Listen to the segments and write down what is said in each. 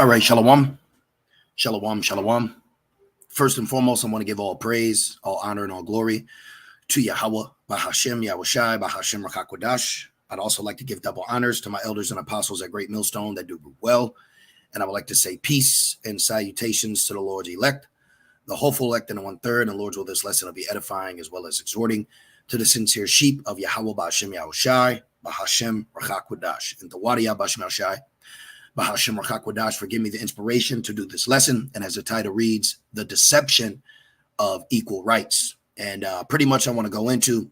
All right, shalom, shalom, shalom. First and foremost, I want to give all praise, all honor, and all glory to Yahweh, Bahashem, Yahushai, Bahashem, Rakakwadash. I'd also like to give double honors to my elders and apostles at Great Millstone that do well. And I would like to say peace and salutations to the Lord's elect, the hopeful elect in the 1/3. And the Lord's will, this lesson will be edifying as well as exhorting to the sincere sheep of Yahweh, Bahashem, Yahushai, Bahashem, Rakakwadash. And the Wadiya, Bahashem, Yahushai. Bahashem Rakakwadash, forgive me the inspiration to do this lesson. And as the title reads, The Deception of Equal Rights. And pretty much I want to go into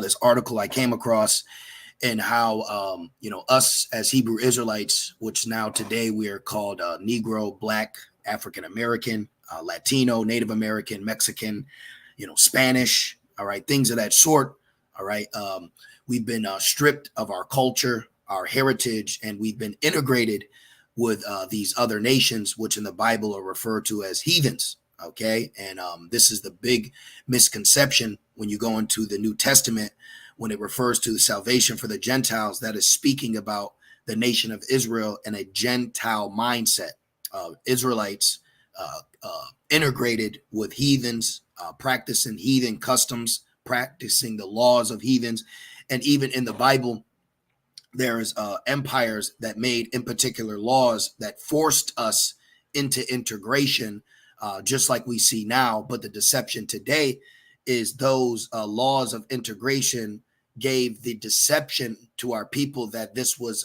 this article I came across and how, us as Hebrew Israelites, which now today we are called Negro, Black, African-American, Latino, Native American, Mexican, Spanish, all right, things of that sort, all right. We've been stripped of our culture, our heritage, and we've been integrated with these other nations, which in the Bible are referred to as heathens. Okay. And this is the big misconception when you go into the New Testament, when it refers to the salvation for the Gentiles, that is speaking about the nation of Israel and a Gentile mindset. Israelites integrated with heathens, practicing heathen customs, practicing the laws of heathens. And even in the Bible, there's empires that made in particular laws that forced us into integration, just like we see now. But the deception today is those laws of integration gave the deception to our people that this was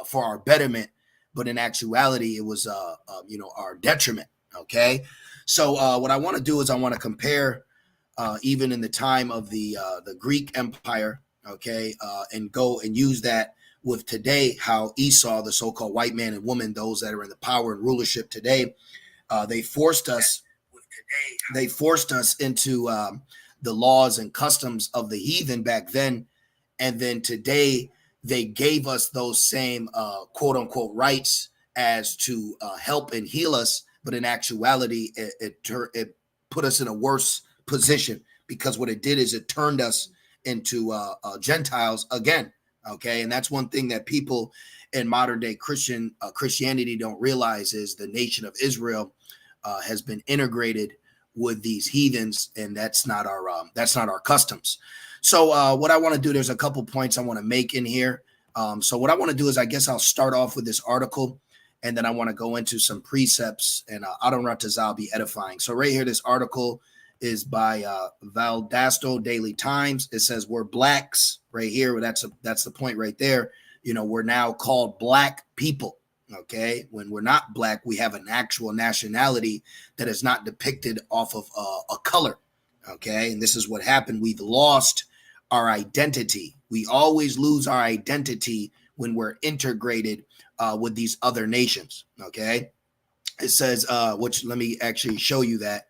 for our betterment, but in actuality, it was our detriment. Okay, so what I want to do is I want to compare even in the time of the Greek Empire. Okay, and go and use that with today, how Esau, the so-called white man and woman, those that are in the power and rulership today, they forced us into the laws and customs of the heathen back then. And then today they gave us those same quote unquote rights as to help and heal us. But in actuality, it put us in a worse position, because what it did is it turned us into Gentiles again. Okay, and that's one thing that people in modern day Christianity don't realize is the nation of Israel has been integrated with these heathens, and that's not our customs. So what I want to do, there's a couple points I want to make in here. So what I want to do is, I guess I'll start off with this article, and then I want to go into some precepts, and Adon Ratazal be edifying. So right here, this article is by Valdosta Daily Times. It says we're blacks right here. That's the point right there. We're now called black people. Okay, when we're not black, we have an actual nationality that is not depicted off of a color. Okay, and this is what happened. We've lost our identity. We always lose our identity when we're integrated with these other nations. Okay, it says, which let me actually show you that.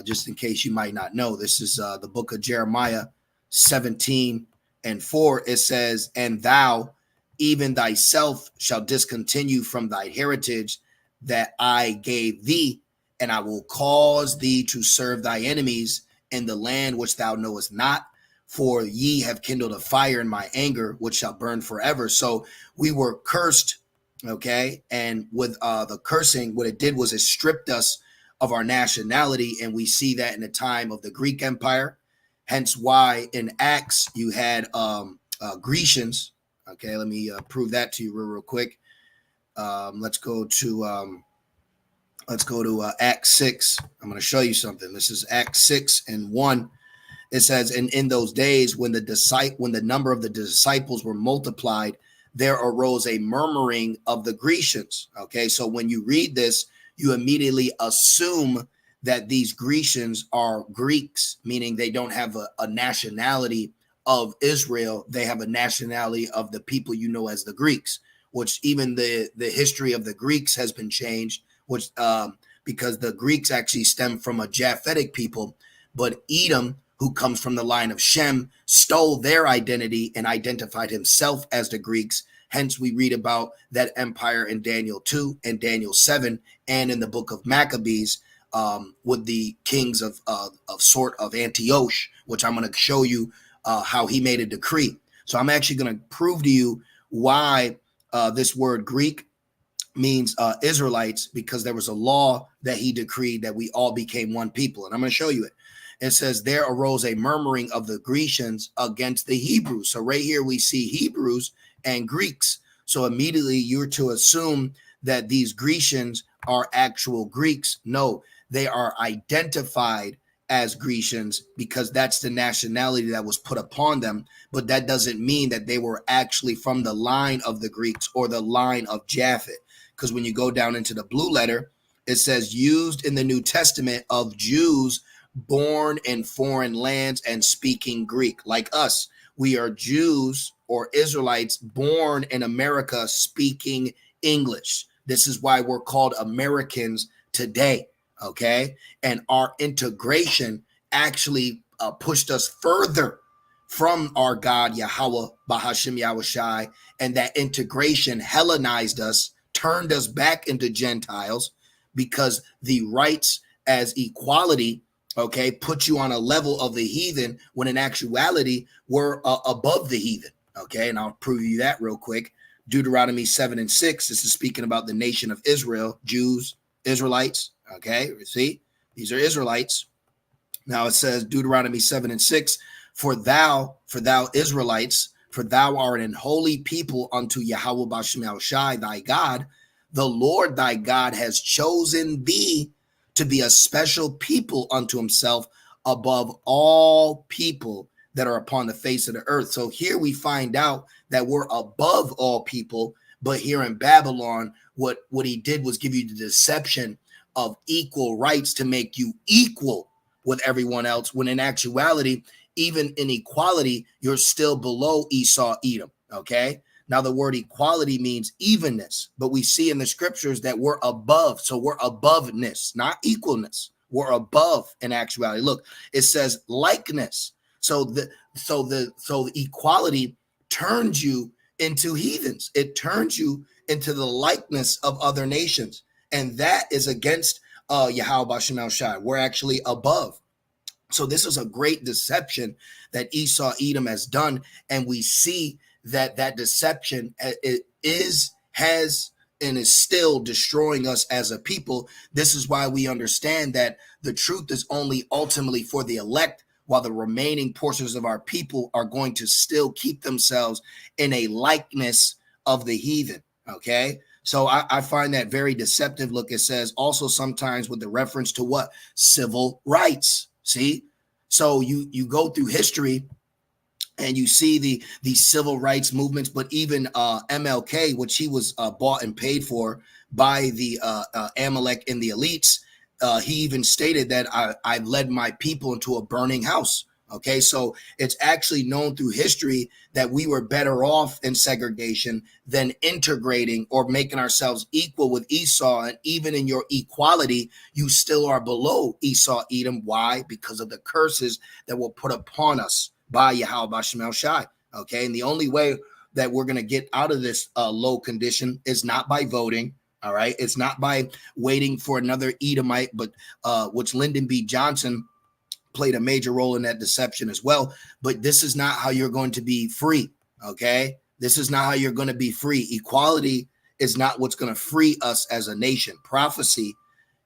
Just in case you might not know, this is the book of Jeremiah 17:4. It says, and thou, even thyself, shall discontinue from thy heritage that I gave thee, and I will cause thee to serve thy enemies in the land which thou knowest not, for ye have kindled a fire in my anger, which shall burn forever. So we were cursed, okay? And with the cursing, what it did was it stripped us of our nationality, and we see that in the time of the Greek Empire. Hence why in Acts you had Grecians. Okay, let me prove that to you real quick. Let's go to Acts 6. I'm going to show you something. This is Acts 6:1. It says, and in those days when the number of the disciples were multiplied, there arose a murmuring of the Grecians. Okay, so when you read this, you immediately assume that these Grecians are Greeks, meaning they don't have a nationality of Israel. They have a nationality of the people as the Greeks, which even the history of the Greeks has been changed, which because the Greeks actually stem from a Japhetic people, but Edom, who comes from the line of Shem, stole their identity and identified himself as the Greeks. Hence, we read about that empire in Daniel 2 and Daniel 7, and in the book of Maccabees with the kings of Antioch, which I'm going to show you how he made a decree. So I'm actually going to prove to you why this word Greek means Israelites, because there was a law that he decreed that we all became one people. And I'm going to show you it. It says, there arose a murmuring of the Grecians against the Hebrews. So right here we see Hebrews and Greeks. So immediately you're to assume that these Grecians are actual Greeks. No, they are identified as Grecians because that's the nationality that was put upon them. But that doesn't mean that they were actually from the line of the Greeks or the line of Japhet. Because when you go down into the blue letter, it says used in the New Testament of Jews born in foreign lands and speaking Greek. Like us, we are Jews or Israelites born in America speaking English. This is why we're called Americans today, okay? And our integration actually pushed us further from our God, Yahweh, Bahashim Yahushai, and that integration Hellenized us, turned us back into Gentiles, because the rights as equality, okay, put you on a level of the heathen when in actuality we're above the heathen, okay? And I'll prove you that real quick. Deuteronomy 7:6, this is speaking about the nation of Israel, Jews, Israelites, okay? See, these are Israelites. Now it says Deuteronomy 7:6, for thou Israelites, for thou art an holy people unto Yahweh Bashem Yahushai thy God. The Lord thy God has chosen thee to be a special people unto himself above all people that are upon the face of the earth. So here we find out that we're above all people, but here in Babylon, what he did was give you the deception of equal rights to make you equal with everyone else, when in actuality, even in equality, you're still below Esau, Edom, okay? Now, the word equality means evenness, but we see in the scriptures that we're above. So we're aboveness, not equalness. We're above in actuality. Look, it says likeness. So the equality turns you into heathens. It turns you into the likeness of other nations. And that is against Yahweh Bashem Yahushai. We're actually above. So this is a great deception that Esau Edom has done. And we see that deception has and is still destroying us as a people. This is why we understand that the truth is only ultimately for the elect, while the remaining portions of our people are going to still keep themselves in a likeness of the heathen, okay? So I find that very deceptive. Look, it says also sometimes with the reference to what? Civil rights. See? So you go through history and you see the civil rights movements, but even MLK, which he was bought and paid for by the Amalek and the elites, he even stated that I led my people into a burning house. Okay, so it's actually known through history that we were better off in segregation than integrating or making ourselves equal with Esau. And even in your equality, you still are below Esau, Edom. Why? Because of the curses that were put upon us by Yahweh Bashem Yahushai. Okay, and the only way that we're going to get out of this low condition is not by voting. All right, it's not by waiting for another Edomite, but which Lyndon B. Johnson played a major role in that deception as well. But this is not how you're going to be free. Okay, this is not how you're going to be free. Equality is not what's going to free us as a nation. Prophecy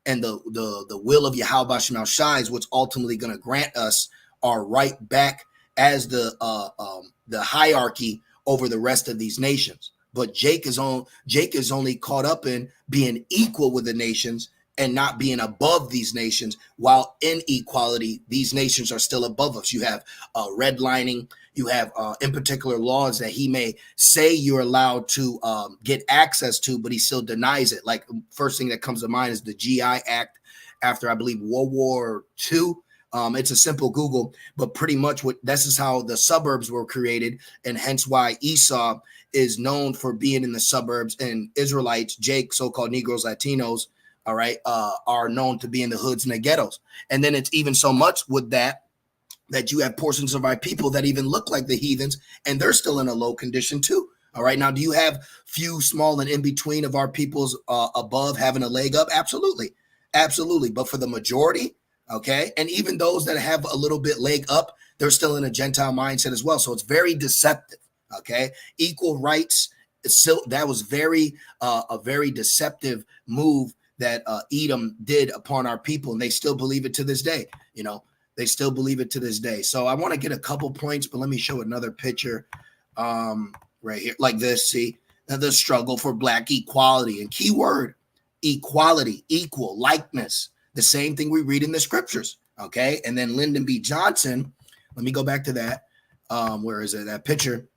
and the will of Yahweh Bashem Yahushai is what's ultimately going to grant us our right back as the hierarchy over the rest of these nations. But Jake is only caught up in being equal with the nations and not being above these nations, while in equality, these nations are still above us. You have redlining, you have in particular laws that he may say you're allowed to get access to, but he still denies it. Like first thing that comes to mind is the GI Act after, I believe, World War II. It's a simple Google, but pretty much this is how the suburbs were created, and hence why Esau is known for being in the suburbs, and Israelites, Jake, so-called Negroes, Latinos, all right, are known to be in the hoods and the ghettos. And then it's even so much with that you have portions of our people that even look like the heathens, and they're still in a low condition too. All right, now do you have few small and in between of our peoples above having a leg up? Absolutely, absolutely. But for the majority, okay, and even those that have a little bit leg up, they're still in a Gentile mindset as well. So it's very deceptive. Okay, equal rights So that was a very deceptive move that Edom did upon our people, and they still believe it to this day. They still believe it to this day. So I want to get a couple points, but let me show another picture right here, like this. See, the struggle for Black equality, and keyword equality, equal, likeness, the same thing we read in the scriptures. Okay, and then Lyndon B. Johnson. Let me go back to that. Where is it? That picture.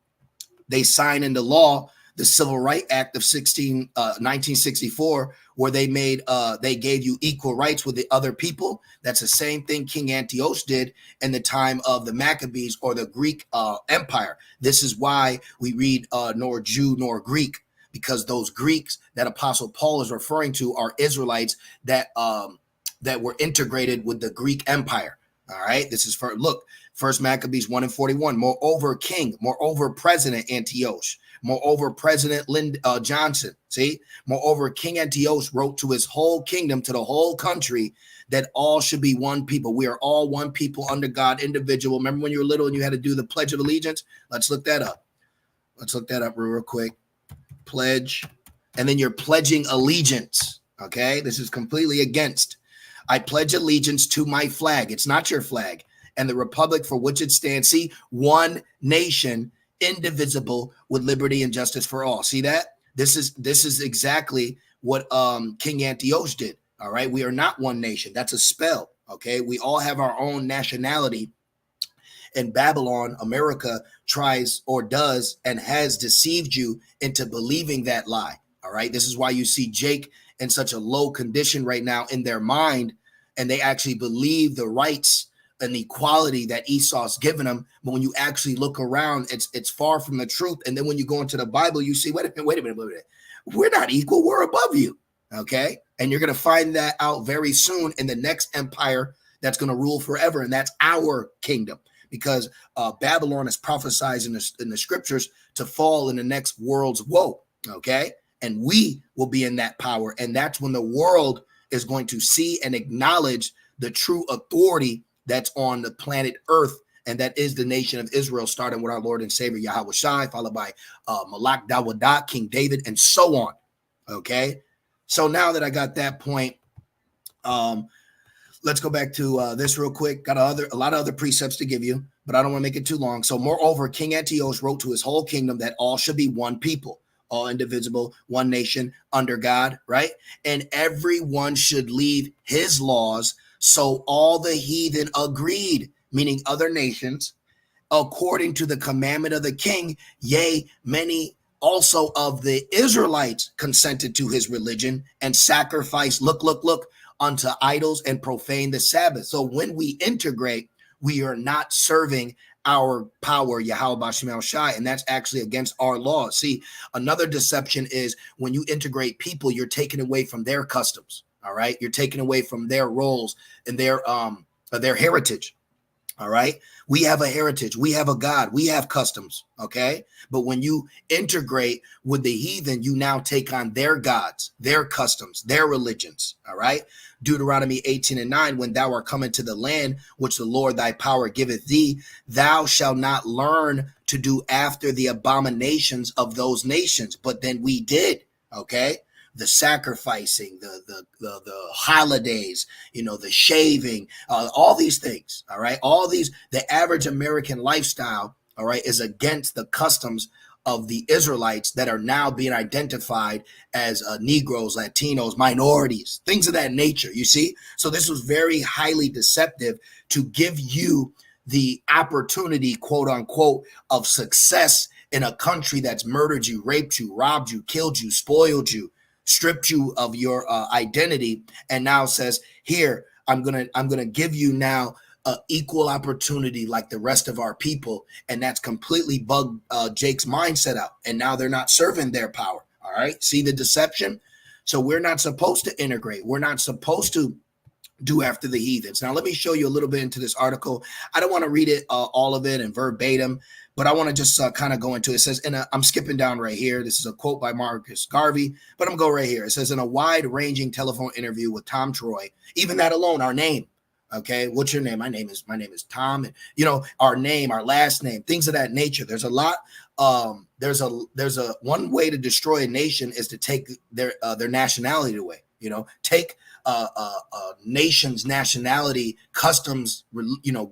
They signed into law the Civil Rights Act of 1964, where they gave you equal rights with the other people. That's the same thing King Antiochus did in the time of the Maccabees or the Greek Empire. This is why we read nor Jew nor Greek, because those Greeks that Apostle Paul is referring to are Israelites that were integrated with the Greek Empire. All right, this is First Maccabees 1:41. Moreover, President Antiochus. Moreover, President Johnson. See, moreover, King Antiochus wrote to his whole kingdom, to the whole country, that all should be one people. We are all one people under God, individual. Remember when you were little and you had to do the Pledge of Allegiance? Let's look that up. Real quick. Pledge, and then you're pledging allegiance. Okay, this is completely against. I pledge allegiance to my flag. It's not your flag. And the republic for which it stands. See, one nation, indivisible, with liberty and justice for all. See that? This is exactly what King Antiochus did. All right, we are not one nation. That's a spell. Okay, we all have our own nationality. And Babylon, America, tries or does and has deceived you into believing that lie. All right, this is why you see Jake in such a low condition right now in their mind, and they actually believe the rights and equality that Esau's given them. But when you actually look around, it's far from the truth. And then when you go into the Bible, you see, wait a minute. We're not equal. We're above you. Okay. And you're going to find that out very soon in the next empire that's going to rule forever. And that's our kingdom, because Babylon is prophesied in the scriptures to fall in the next world's woe. Okay. And we will be in that power. And that's when the world is going to see and acknowledge the true authority that's on the planet Earth, and that is the nation of Israel, starting with our Lord and Savior Yahweh Shai, followed by Malak Dawadah, King David, and so on. Okay, so now that I got that point, let's go back to this real quick. Got a lot of other precepts to give you, but I don't want to make it too long. So, moreover, King Antiochus wrote to his whole kingdom that all should be one people, all indivisible, one nation under God, right? And everyone should leave his laws. So all the heathen agreed, meaning other nations, according to the commandment of the king. Yea, many also of the Israelites consented to his religion and sacrificed, look, unto idols and profane the Sabbath. So when we integrate, we are not serving our power, Yahweh Bashim Shai, and that's actually against our laws. See, another deception is when you integrate people, you're taking away from their customs. All right, you're taking away from their roles and their heritage. All right, we have a heritage, we have a God, we have customs. Okay, but when you integrate with the heathen, you now take on their gods, their customs, their religions. All right, Deuteronomy 18:9, when thou art come into the land which the Lord thy power giveth thee, thou shalt not learn to do after the abominations of those nations. But then we did. Okay, the sacrificing, the holidays, the shaving, all these things. All right, all these, the average American lifestyle, all right, is against the customs of the Israelites that are now being identified as Negroes, Latinos, minorities, things of that nature. You see, so this was very highly deceptive to give you the opportunity, quote unquote, of success in a country that's murdered you, raped you, robbed you, killed you, spoiled you, stripped you of your identity, and now says, here, I'm gonna give you now equal opportunity like the rest of our people. And that's completely bugged Jake's mindset out. And now they're not serving their power. All right, see the deception? So we're not supposed to integrate. We're not supposed to do after the heathens. Now, let me show you a little bit into this article. I don't want to read it, all of it and verbatim, but I want to just kind of go into it. It says, I'm skipping down right here. This is a quote by Marcus Garvey, but I'm going to go right here. It says, in a wide-ranging telephone interview with Tom Troy, even that alone, our name. Okay, what's your name? My name is Tom. And, our name, our last name, things of that nature. There's a lot there's a one way to destroy a nation is to take their nationality away. Take a nation's nationality, customs,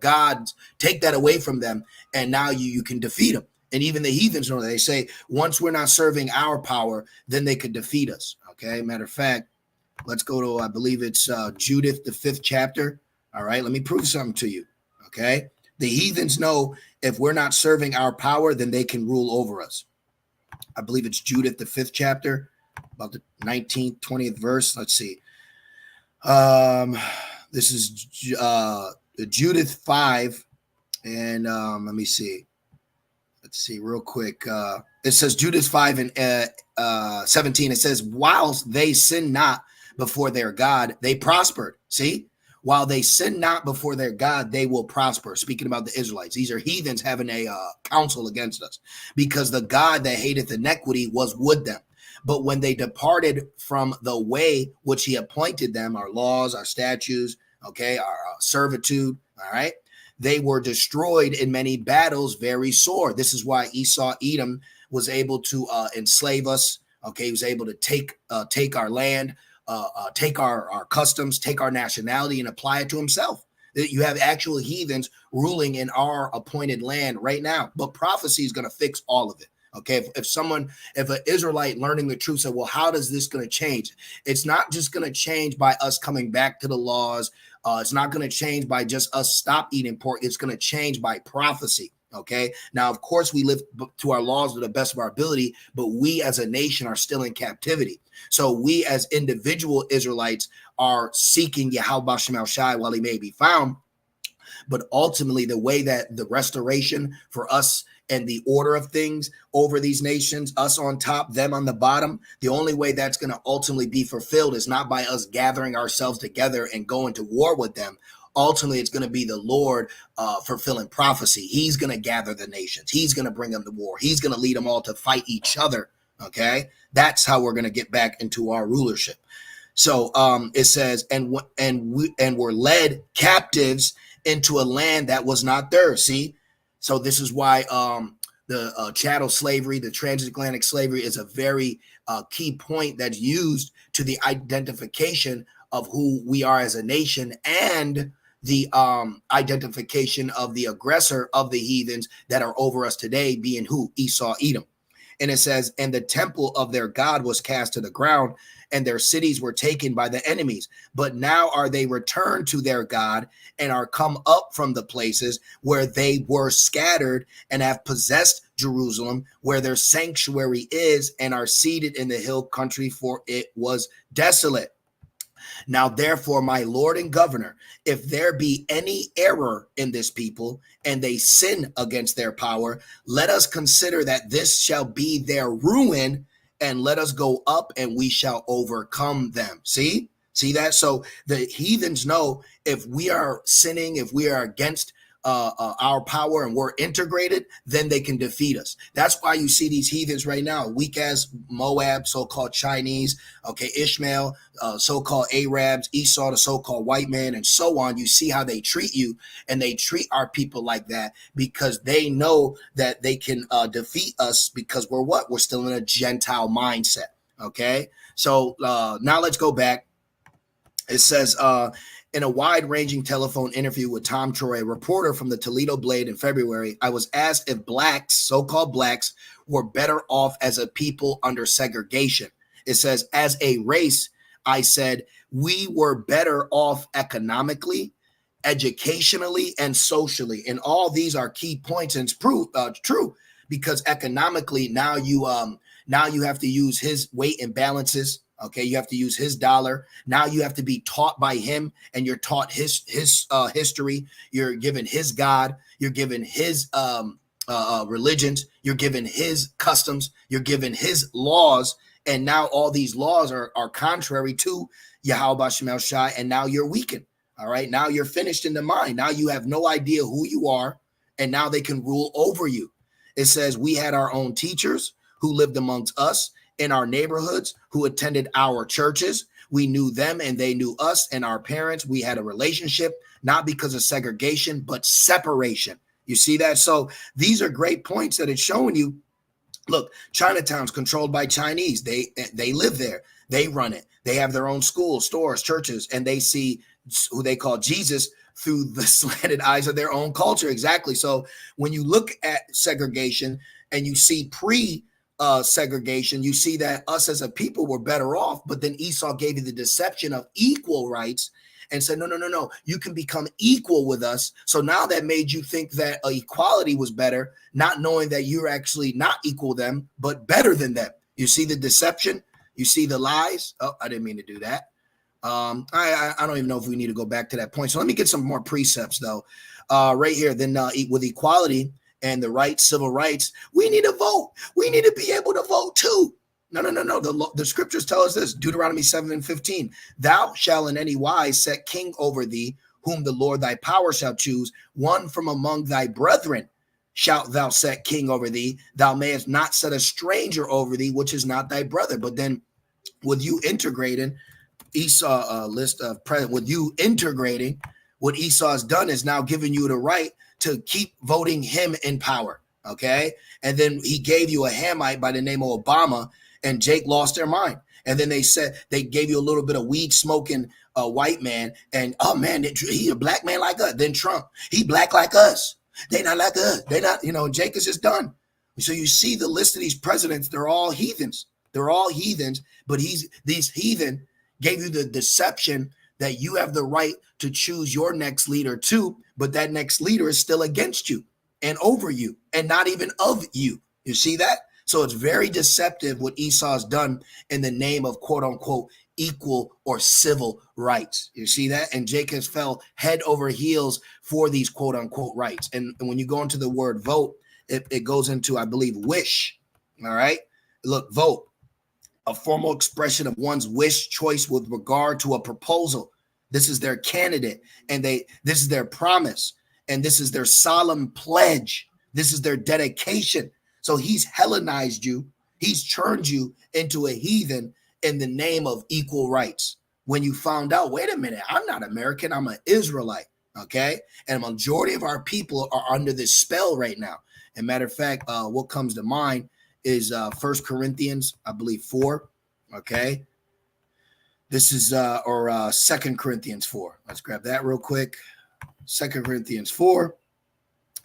gods, take that away from them, and now you can defeat them. And even the heathens know that. They say once we're not serving our power, then they could defeat us. Okay, matter of fact, let's go to, I believe it's Judith, the 5th chapter. All right, let me prove something to you. Okay, the heathens know if we're not serving our power, then they can rule over us. I believe it's Judith, the 5th chapter, about the 19th, 20th verse. Let's see. This is Judith 5, and let me see. Let's see real quick. It says Judith 5 and 17. It says, whilst they sin not before their God, they prospered. See? While they sin not before their God, they will prosper. Speaking about the Israelites, these are heathens having a counsel against us, because the God that hateth iniquity was with them. But when they departed from the way which he appointed them, our laws, our statutes, okay, our servitude, all right, they were destroyed in many battles, very sore. This is why Esau, Edom, was able to enslave us. Okay, he was able to take our land, take our customs, take our nationality, and apply it to himself. You have actual heathens ruling in our appointed land right now. But prophecy is going to fix all of it. Okay, if an Israelite learning the truth said, well, how does this going to change? It's not just going to change by us coming back to the laws. It's not going to change by just us stop eating pork. It's going to change by prophecy. Okay, now, of course, we live to our laws to the best of our ability, but we as a nation are still in captivity. So we as individual Israelites are seeking Yahweh Shem Shai while he may be found. But ultimately, the way that the restoration for us and the order of things over these nations, us on top, them on the bottom, the only way that's going to ultimately be fulfilled is not by us gathering ourselves together and going to war with them. Ultimately, it's going to be the Lord fulfilling prophecy. He's going to gather the nations. He's going to bring them to war. He's going to lead them all to fight each other. Okay, that's how we're going to get back into our rulership. So it says, and were led captives into a land that was not theirs. See, so this is why the chattel slavery, the transatlantic slavery, is a very key point that's used to the identification of who we are as a nation, and the identification of the aggressor of the heathens that are over us today, being who? Esau, Edom. And it says, and the temple of their God was cast to the ground, and their cities were taken by the enemies. But now are they returned to their God, and are come up from the places where they were scattered, and have possessed Jerusalem, where their sanctuary is, and are seated in the hill country, for it was desolate. Now, therefore, my Lord and governor, if there be any error in this people, and they sin against their power, let us consider that this shall be their ruin, and let us go up, and we shall overcome them. See that? So the heathens know if we are sinning, if we are against our power and we're integrated, then they can defeat us. That's why you see these heathens right now, weak as Moab, so-called Chinese, okay, Ishmael, so-called Arabs, Esau, the so-called white man, and so on. You see how they treat you, and they treat our people like that because they know that they can defeat us because we're what? We're still in a Gentile mindset, okay? So now let's go back. It says, in a wide-ranging telephone interview with Tom Troy, a reporter from the Toledo Blade in February, I was asked if blacks, so-called blacks, were better off as a people under segregation. It says, as a race, I said, we were better off economically, educationally, and socially. And all these are key points, and it's true, because economically, now you have to use his weight and balances. Okay, you have to use his dollar. Now you have to be taught by him, and you're taught his history. You're given his God. You're given his religions. You're given his customs. You're given his laws. And now all these laws are contrary to Yahweh Shem Shai, and now you're weakened. All right, now you're finished in the mind. Now you have no idea who you are, and now they can rule over you. It says we had our own teachers who lived amongst us in our neighborhoods, who attended our churches. We knew them and they knew us, and our parents. We had a relationship, not because of segregation, but separation. You see that? So these are great points that it's showing you Look, Chinatown's controlled by Chinese. They live there. They run it. They have their own schools, stores, churches, and they see who they call Jesus through the slanted eyes of their own culture. Exactly. So when you look at segregation and you see segregation, you see that us as a people were better off, but then Esau gave you the deception of equal rights and said, no, you can become equal with us. So now that made you think that equality was better, not knowing that you're actually not equal to them, but better than them. You see the deception? You see the lies? Oh, I didn't mean to do that. I don't even know if we need to go back to that point. So let me get some more precepts though. Right here, then with equality and the rights, civil rights, we need to vote. We need to be able to vote too. No. The scriptures tell us this, Deuteronomy 7:15. Thou shalt in any wise set king over thee, whom the Lord thy power shall choose. One from among thy brethren shalt thou set king over thee. Thou mayest not set a stranger over thee, which is not thy brother. But then with you integrating Esau list of present, with you integrating, what Esau has done is now giving you the right to keep voting him in power. Okay. And then he gave you a Hamite by the name of Obama, and Jake lost their mind. And then they said they gave you a little bit of weed smoking white man. And oh man, he a black man like us. Then Trump, he black like us. They not like us. They not, Jake is just done. So you see the list of these presidents, they're all heathens. They're all heathens, but these heathen gave you the deception that you have the right to choose your next leader too, but that next leader is still against you and over you and not even of you. You see that? So it's very deceptive what Esau's done in the name of quote unquote equal or civil rights. You see that? And Jacob fell head over heels for these quote unquote rights. And when you go into the word vote, it goes into, I believe, wish. All right. Look, vote, a formal expression of one's wish, choice with regard to a proposal. This is their candidate, and this is their promise, and this is their solemn pledge. This is their dedication. So he's Hellenized you. He's turned you into a heathen in the name of equal rights. When you found out, wait a minute, I'm not American, I'm an Israelite, okay? And a majority of our people are under this spell right now. And matter of fact, what comes to mind is 1 Corinthians, I believe, 4, okay? This is, 2 Corinthians 4. Let's grab that real quick. 2 Corinthians 4.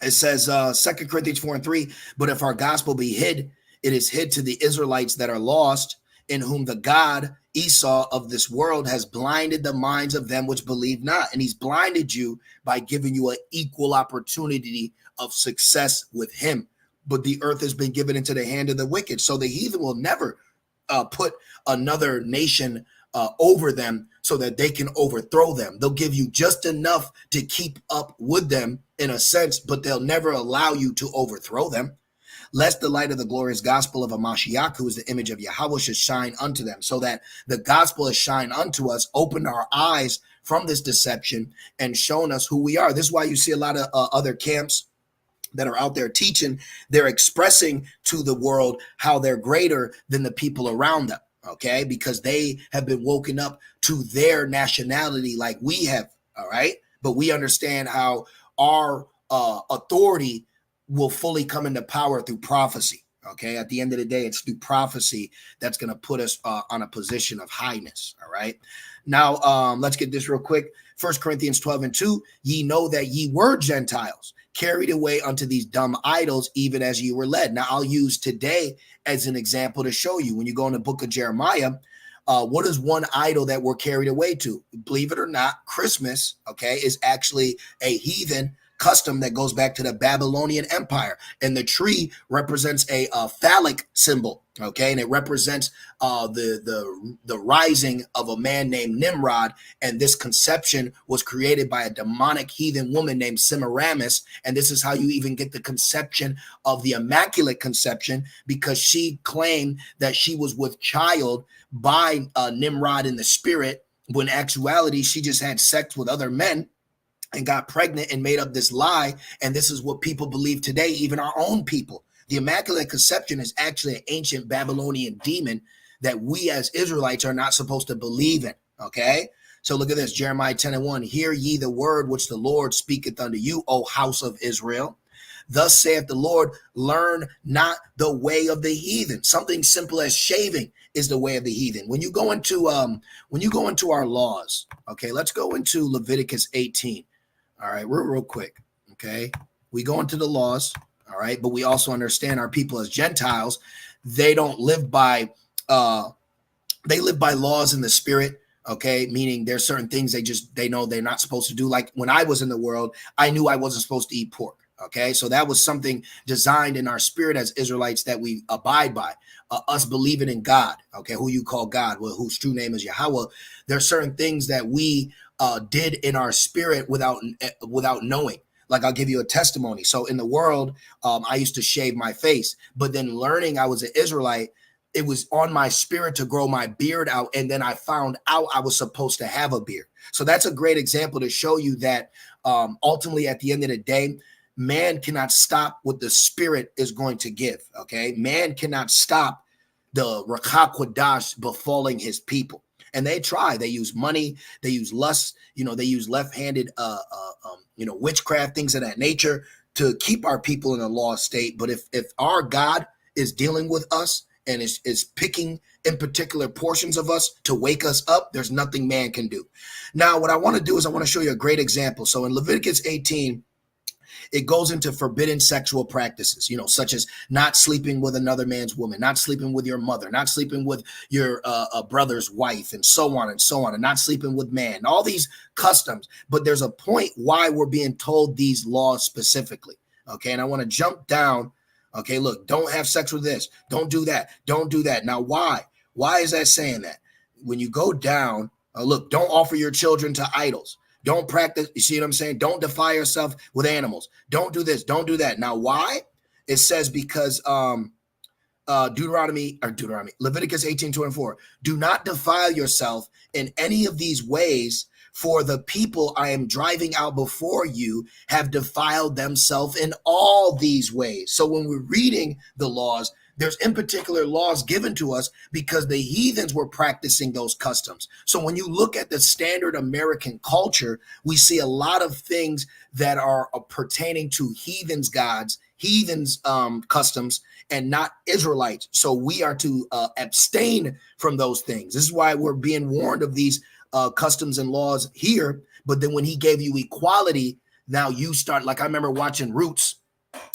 It says 2 Corinthians 4:3, but if our gospel be hid, it is hid to the Israelites that are lost, in whom the God Esau of this world has blinded the minds of them which believe not. And he's blinded you by giving you an equal opportunity of success with him. But the earth has been given into the hand of the wicked. So the heathen will never put another nation over them so that they can overthrow them. They'll give you just enough to keep up with them in a sense, but they'll never allow you to overthrow them. Lest the light of the glorious gospel of a Mashiach, who is the image of Yahweh, should shine unto them. So that the gospel has shined unto us, opened our eyes from this deception and shown us who we are. This is why you see a lot of other camps that are out there teaching. They're expressing to the world how they're greater than the people around them. Okay, because they have been woken up to their nationality like we have. All right, but we understand how our authority will fully come into power through prophecy. Okay, at the end of the day, it's through prophecy that's going to put us on a position of highness. All right, now let's get this real quick. 1 Corinthians 12:2, ye know that ye were Gentiles, carried away unto these dumb idols, even as you were led. Now, I'll use today as an example to show you. When you go in the book of Jeremiah, what is one idol that we're carried away to? Believe it or not, Christmas, okay, is actually a heathen custom that goes back to the Babylonian Empire. And the tree represents a phallic symbol, okay? And it represents the rising of a man named Nimrod. And this conception was created by a demonic heathen woman named Semiramis. And this is how you even get the conception of the Immaculate Conception, because she claimed that she was with child by Nimrod in the spirit, when in actuality, she just had sex with other men and got pregnant and made up this lie. And this is what people believe today, even our own people. The Immaculate Conception is actually an ancient Babylonian demon that we as Israelites are not supposed to believe in, okay? So look at this, Jeremiah 10:1. Hear ye the word which the Lord speaketh unto you, O house of Israel. Thus saith the Lord, learn not the way of the heathen. Something simple as shaving is the way of the heathen. When you go into our laws, okay, let's go into Leviticus 18. All right, real quick. Okay, we go into the laws. All right, but we also understand our people as Gentiles, they don't live by they live by laws in the spirit. Okay, meaning there's certain things they know they're not supposed to do. Like when I was in the world, I knew I wasn't supposed to eat pork. Okay, so that was something designed in our spirit as Israelites that we abide by. Us believing in God, okay, who you call God, well, whose true name is Yahweh. There are certain things that we did in our spirit without knowing. Like I'll give you a testimony. So in the world, I used to shave my face, but then learning I was an Israelite, it was on my spirit to grow my beard out. And then I found out I was supposed to have a beard. So that's a great example to show you that ultimately at the end of the day, man cannot stop what the spirit is going to give. Okay. Man cannot stop the Ruach HaKodesh befalling his people. And they try. They use money. They use lust. They use left-handed, witchcraft, things of that nature to keep our people in a lost state. But if our God is dealing with us and is picking in particular portions of us to wake us up, there's nothing man can do. Now, what I want to do is I want to show you a great example. So in Leviticus 18, it goes into forbidden sexual practices, such as not sleeping with another man's woman, not sleeping with your mother, not sleeping with your brother's wife, and so on, and not sleeping with man, all these customs. But there's a point why we're being told these laws specifically. Okay. And I want to jump down. Okay. Look, don't have sex with this. Don't do that. Don't do that. Now, why? Why is that saying that? When you go down, look, don't offer your children to idols. Don't practice. You see what I'm saying? Don't defile yourself with animals. Don't do this. Don't do that. Now, why? It says because Leviticus 18:24. Do not defile yourself in any of these ways, for the people I am driving out before you have defiled themselves in all these ways. So when we're reading the laws, there's in particular laws given to us because the heathens were practicing those customs. So when you look at the standard American culture, we see a lot of things that are pertaining to heathens' gods, heathens' customs, and not Israelites. So we are to abstain from those things. This is why we're being warned of these customs and laws here. But then when he gave you equality, now you start, like I remember watching Roots,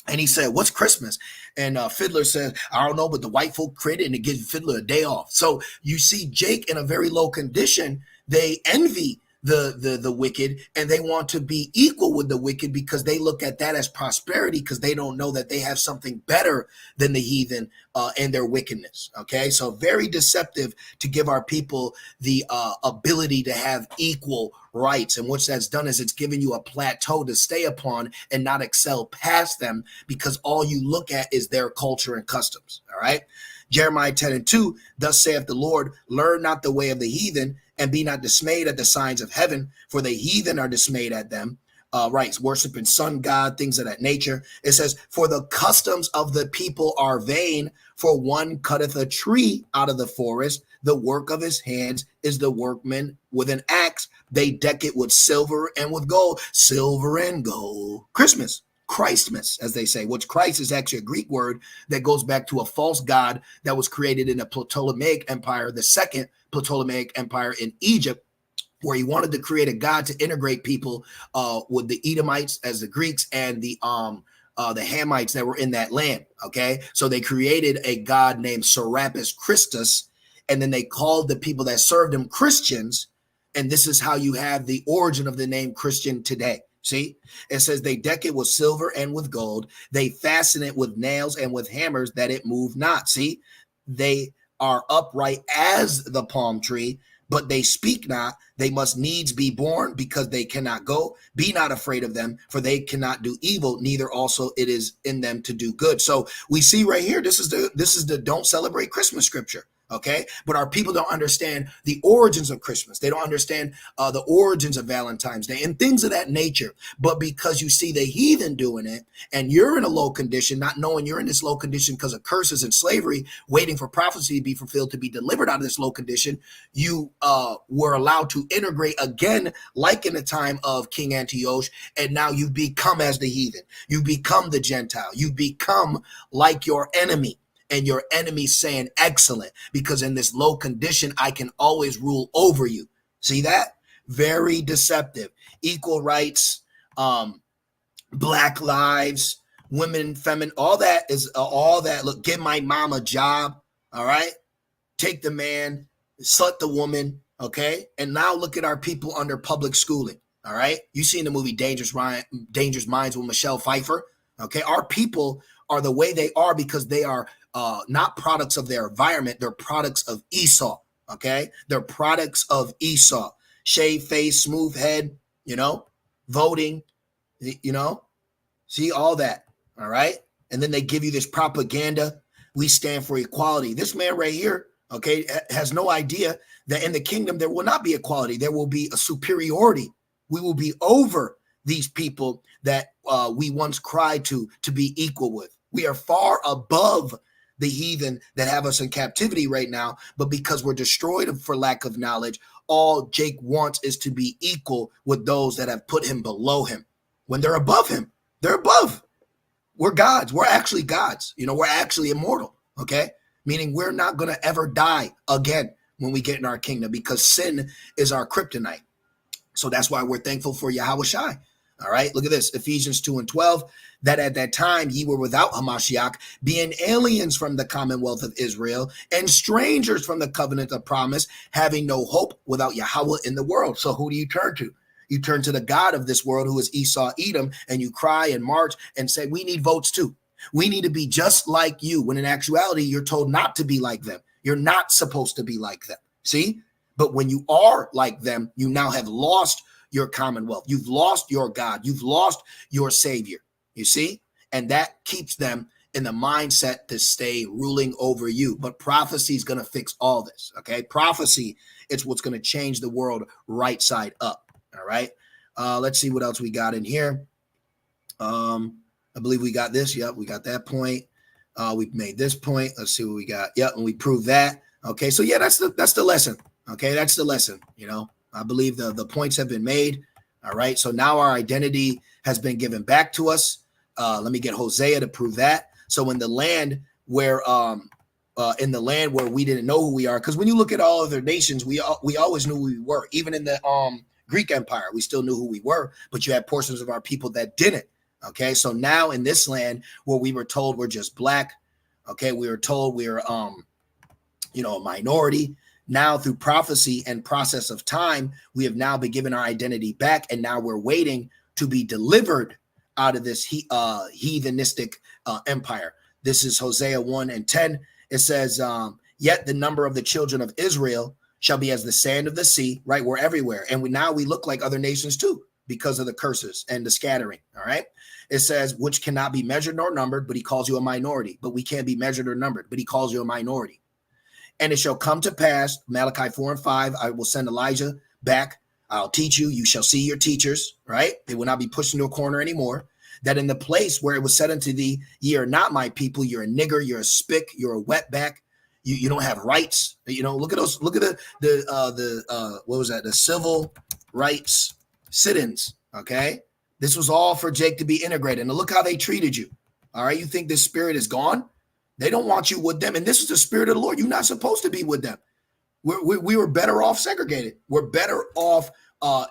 and he said, what's Christmas? And Fiddler says, I don't know, but the white folk created and it gives Fiddler a day off. So you see Jake in a very low condition. They envy the wicked, and they want to be equal with the wicked because they look at that as prosperity, because they don't know that they have something better than the heathen and their wickedness. Okay, so very deceptive to give our people the ability to have equal rights. And what that's done is it's given you a plateau to stay upon and not excel past them, because all you look at is their culture and customs. All right. Jeremiah 10:2, thus saith the Lord, learn not the way of the heathen, and be not dismayed at the signs of heaven, for the heathen are dismayed at them. Right, worshiping sun god, things of that nature. It says, for the customs of the people are vain, for one cutteth a tree out of the forest. The work of his hands is the workman with an axe. They deck it with silver and with gold. Silver and gold. Christmas. Christmas, as they say, which Christ is actually a Greek word that goes back to a false god that was created in the Ptolemaic Empire, the second Ptolemaic Empire in Egypt, where he wanted to create a god to integrate people with the Edomites as the Greeks and the Hamites that were in that land. Okay, so they created a god named Serapis Christus, and then they called the people that served him Christians, and this is how you have the origin of the name Christian today. See, it says they deck it with silver and with gold. They fasten it with nails and with hammers that it move not. See, they are upright as the palm tree, but they speak not. They must needs be born because they cannot go. Be not afraid of them, for they cannot do evil, neither also it is in them to do good. So we see right here, this is the don't celebrate Christmas scripture. Okay, but our people don't understand the origins of Christmas. They don't understand the origins of Valentine's Day and things of that nature. But because you see the heathen doing it and you're in a low condition, not knowing you're in this low condition because of curses and slavery, waiting for prophecy to be fulfilled, to be delivered out of this low condition, you were allowed to integrate again, like in the time of King Antiochus, and now you become as the heathen. You become the Gentile. You become like your enemy. And your enemy saying, excellent, because in this low condition, I can always rule over you. See that? Very deceptive. Equal rights, black lives, women, feminine, all that is all that. Look, give my mom a job. All right. Take the man, slut the woman. Okay. And now look at our people under public schooling. All right. You seen the movie Dangerous Minds with Michelle Pfeiffer. Okay. Our people are the way they are because they are not products of their environment. They're products of Esau. Okay. They're products of Esau. Shaved face, smooth head, voting, see all that. All right. And then they give you this propaganda. We stand for equality. This man right here, okay, has no idea that in the kingdom, there will not be equality. There will be a superiority. We will be over these people that we once cried to be equal with. We are far above the heathen that have us in captivity right now, but because we're destroyed for lack of knowledge, all Jake wants is to be equal with those that have put him below him. When they're above him, they're above. We're gods. We're actually gods. We're actually immortal, okay? Meaning we're not going to ever die again when we get in our kingdom because sin is our kryptonite. So that's why we're thankful for Yahweh Shai. All right, look at this, Ephesians 2:12, that at that time ye were without Hamashiach, being aliens from the commonwealth of Israel and strangers from the covenant of promise, having no hope without Yahweh in the world. So who do you turn to? You turn to the God of this world, who is Esau, Edom, and you cry and march and say, we need votes too. We need to be just like you, when in actuality, you're told not to be like them. You're not supposed to be like them. See? But when you are like them, you now have lost your commonwealth. You've lost your God. You've lost your savior. You see? And that keeps them in the mindset to stay ruling over you. But prophecy is going to fix all this. Okay. Prophecy, it's what's going to change the world right side up. All right. Let's see what else we got in here. I believe we got this. Yep. We got that point. We've made this point. Let's see what we got. Yep. And we proved that. Okay. So yeah, that's the lesson. Okay. That's the lesson. I believe the points have been made. All right. So now our identity has been given back to us. Let me get Hosea to prove that. So in the land where we didn't know who we are, because when you look at all other nations, we always knew who we were. Even in the Greek Empire, we still knew who we were, but you had portions of our people that didn't. Okay. So now in this land where we were told we're just black, okay, we were told we're a minority. Now, through prophecy and process of time, we have now been given our identity back, and now we're waiting to be delivered out of this heathenistic empire. This is Hosea 1:10. It says, yet the number of the children of Israel shall be as the sand of the sea, right? We're everywhere. And now we look like other nations too, because of the curses and the scattering, all right? It says, which cannot be measured nor numbered, but he calls you a minority. But we can't be measured or numbered, but he calls you a minority. And it shall come to pass, Malachi 4:5, I will send Elijah back. I'll teach you. You shall see your teachers, right? They will not be pushed into a corner anymore. That in the place where it was said unto thee, ye are not my people. You're a nigger. You're a spick. You're a wetback. You don't have rights. Look at those. Look at what was that? The civil rights sit-ins. Okay. This was all for Jake to be integrated. And look how they treated you. All right. You think this spirit is gone? They don't want you with them. And this is the spirit of the Lord. You're not supposed to be with them. We were better off segregated. We're better off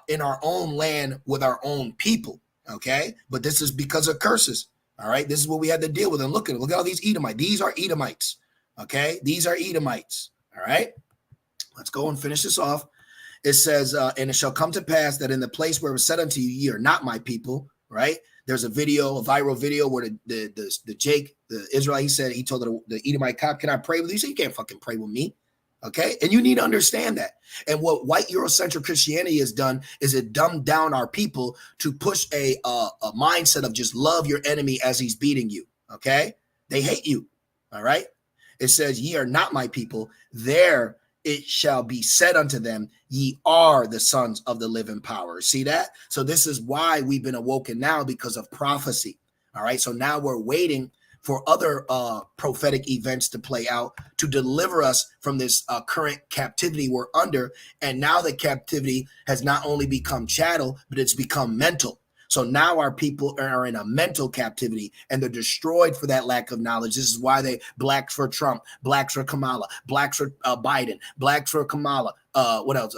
in our own land with our own people. Okay. But this is because of curses. All right. This is what we had to deal with. And look at all these Edomites. These are Edomites. Okay. These are Edomites. All right. Let's go and finish this off. It says, and it shall come to pass that in the place where it was said unto you, ye are not my people. Right. There's a viral video where the Jake, the Israelite, he told the Edomite cop, can I pray with you? He said, you can't fucking pray with me. Okay. And you need to understand that. And what white Eurocentric Christianity has done is it dumbed down our people to push a mindset of just love your enemy as he's beating you. Okay. They hate you. All right. It says, ye are not my people. There it shall be said unto them, ye are the sons of the living power. See that? So this is why we've been awoken now, because of prophecy. All right. So now we're waiting for other prophetic events to play out to deliver us from this current captivity we're under. And now the captivity has not only become chattel, but it's become mental. So now our people are in a mental captivity, and they're destroyed for that lack of knowledge. This is why they blacks for Trump, blacks for Kamala, blacks for Biden, blacks for Kamala, what else?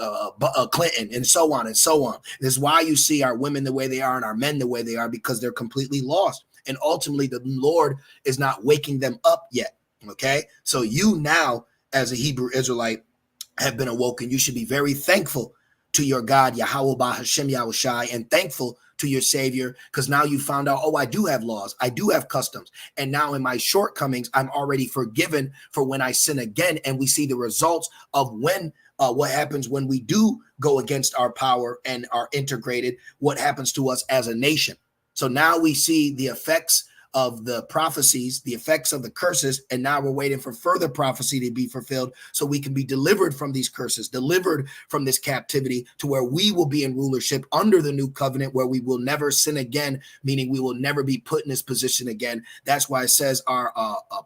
Clinton, and so on and so on. This is why you see our women the way they are and our men the way they are, because they're completely lost. And ultimately, the Lord is not waking them up yet. Okay. So you now, as a Hebrew Israelite, have been awoken. You should be very thankful to your God, Yahweh Bahashem Yahushai, and thankful to your Savior, because now you found out, oh, I do have laws, I do have customs, and now in my shortcomings, I'm already forgiven for when I sin again. And we see the results of when what happens when we do go against our power and are integrated, what happens to us as a nation. So now we see the effects of the prophecies, the effects of the curses, and now we're waiting for further prophecy to be fulfilled so we can be delivered from these curses, delivered from this captivity, to where we will be in rulership under the new covenant, where we will never sin again, meaning we will never be put in this position again. That's why it says our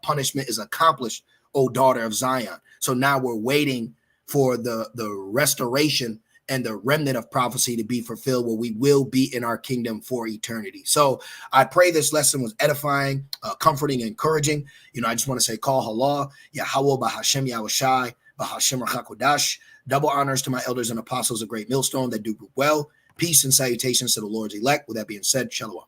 punishment is accomplished, O daughter of Zion. So now we're waiting for the restoration and the remnant of prophecy to be fulfilled, where we will be in our kingdom for eternity. So I pray this lesson was edifying, comforting, encouraging. I just want to say, Kol Halah, Yahweh Bahashem Yahushai, Bahashem Rachakodash. Double honors to my elders and apostles of Great Millstone that do well. Peace and salutations to the Lord's elect. With that being said, Shalom.